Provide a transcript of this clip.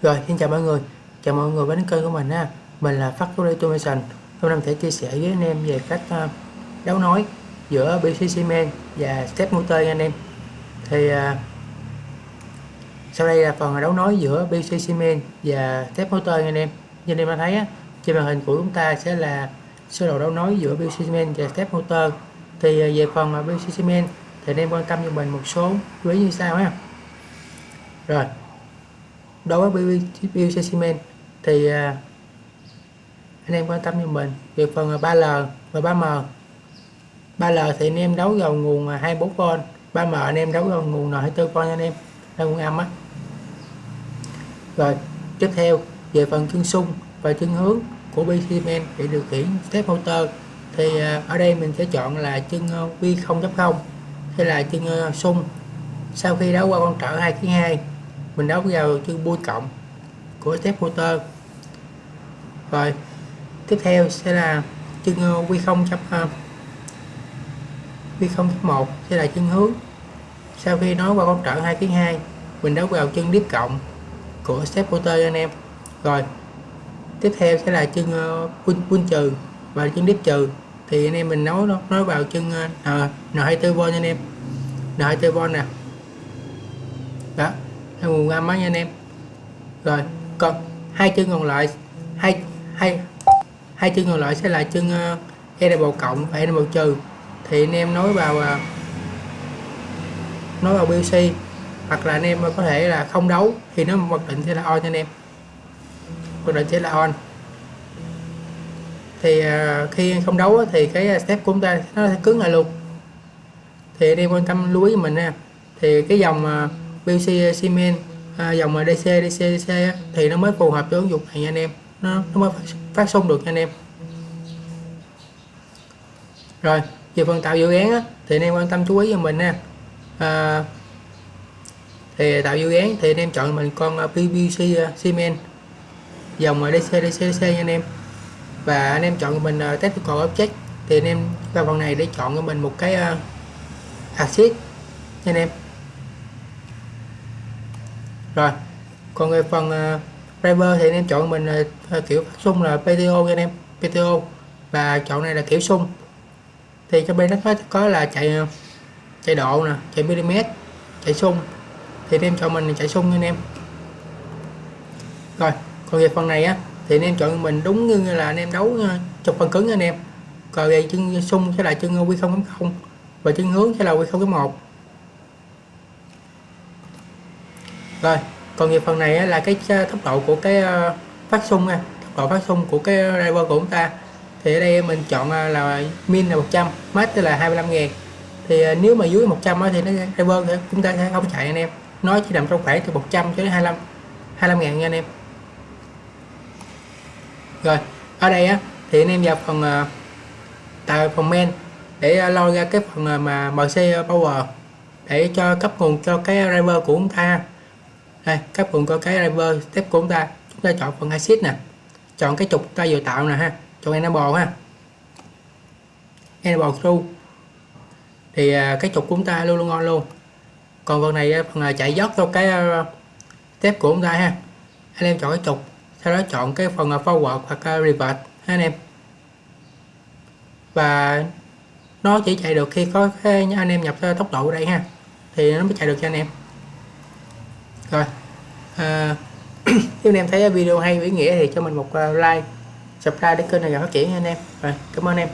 Rồi, xin chào mọi người. Chào mọi người đến kênh của mình ha. Mình là Factory Automation. Hôm nay mình sẽ chia sẻ với anh em về cách đấu nối giữa PLC Siemens và step motor nha anh em. Thì sau đây là phần đấu nối giữa PLC Siemens và step motor nha anh em. Như anh em đã thấy á, trên màn hình của chúng ta sẽ là sơ đồ đấu nối giữa PLC Siemens và step motor. Thì về phần PLC Siemens thì anh em quan tâm cho mình một số lưu ý như sau ha. Rồi, đối với PLC Siemens thì anh em quan tâm cho mình về phần 3L và 3M. 3L thì anh em đấu vào nguồn 24V, 3M anh em đấu vào nguồn N24V anh em, là nguồn âm á. Rồi tiếp theo về phần chân xung và chân hướng của PLC Siemens để điều khiển step motor thì ở đây mình sẽ chọn là chân V0.0 hay là chân xung. Sau khi đấu qua con trở 2 khiến 2 mình đấu vào chân bui cộng của step motor. Rồi tiếp theo sẽ là chân V0.1 sẽ là chân hướng. Sau khi nói qua con trở 2 khiến 2 mình đấu vào chân điếp cộng của step motor anh em. Rồi tiếp theo sẽ là chân pun trừ và chân điếp trừ thì anh em mình nói vào chân N24V anh em, N24V nè, đó là nguồn âm á nha anh em. Rồi còn hai chân còn lại hai chân còn lại sẽ là chân enable cộng và enable trừ thì anh em nói vào PLC, hoặc là anh em có thể là không đấu thì nó mặc định sẽ là on cho anh em, mặc định sẽ là on. Thì khi không đấu thì cái step của chúng ta nó sẽ cứng lại luôn. Thì anh em quan tâm lưu ý cho mình nha. Thì cái dòng PLC Siemens dòng DC thì nó mới phù hợp với ứng dụng này nha anh em, nó mới phát xung được nha anh em. Rồi về phần tạo dự án thì anh em quan tâm chú ý cho mình nha. Thì tạo dự án thì anh em chọn mình con PLC Siemens dòng DC nha anh em, và anh em chọn mình technical object thì anh em vào phần này để chọn cho mình một cái axis nha anh em. Rồi còn về phần driver thì anh em chọn mình kiểu phát xung là PTO nha anh em, PTO, và chọn này là kiểu xung. Thì trong đây nó có là chạy độ nè, chạy mm, chạy xung thì anh em chọn mình chạy xung nha anh em. Rồi còn về phần này thì anh em chọn mình đúng như là anh em đấu trong phần cứng anh em. Còn về chân xung sẽ là chân V0.0 và chân hướng sẽ là V0.1. Rồi còn về phần này là cái tốc độ của cái phát xung nha, tốc độ phát xung của cái driver của chúng ta. Thì ở đây mình chọn là min là 100, max là 25.000. Thì nếu mà dưới 100 thì nó driver chúng ta sẽ không chạy anh em, nó chỉ nằm trong khoảng từ 100 cho đến 25.000 nha anh em. Rồi ở đây thì anh em vào phần tạo phần main để lôi ra cái phần mà MC power để cho cấp nguồn cho cái driver của chúng ta. Đây, cấp nguồn cho cái driver step của chúng ta chọn phần axis nè, chọn cái trục ta vừa tạo nè ha, chọn enable ha, enable true thì cái trục của chúng ta luôn luôn on luôn. Còn phần này phần là chạy dốc cho cái step của chúng ta ha, anh em chọn cái trục, sau đó chọn cái phần forward hoặc reverse ha anh em, và nó chỉ chạy được khi có cái anh em nhập tốc độ ở đây ha thì nó mới chạy được cho anh em. Rồi nếu anh em thấy video hay ý nghĩa thì cho mình một like, subscribe để kênh này phát triển nha anh em. Rồi cảm ơn em.